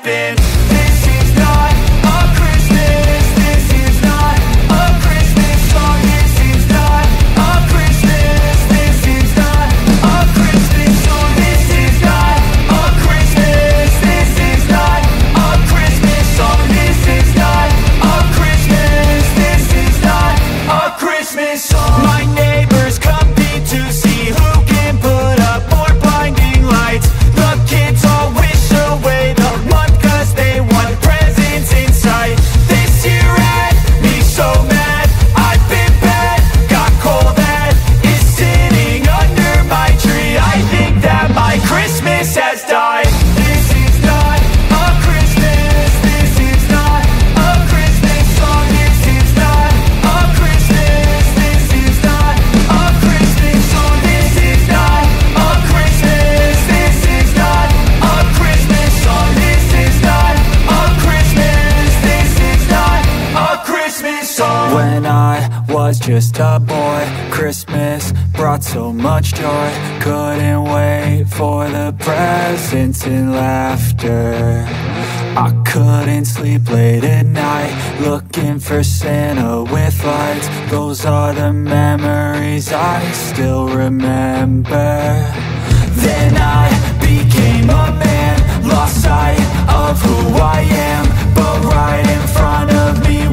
happen. This is not a Christmas. This is not a Christmas song. This is not a Christmas. This is not a Christmas song. This is not a Christmas. This is not a Christmas song. This is not a Christmas. This is not a Christmas song. My neighbors compete to see who can put up more blinding lights. The kids all wish away the month 'cause they want presents in sight. This year had me so mad. I've been bad, got coal that is sitting under my tree. I think that my Christmas has died. This is not a Christmas. This is not a Christmas song. This is not a Christmas. This is not a Christmas song. This is not a Christmas. This is not a Christmas song. This is not a Christmas. This is not a Christmas song. When I was just a boy, Christmas brought so much joy. Couldn't wait for the presents and laughter. I couldn't sleep late at night, looking for Santa with lights. Those are the memories I still remember. Then I became a man, lost sight of who I am. But right in front of me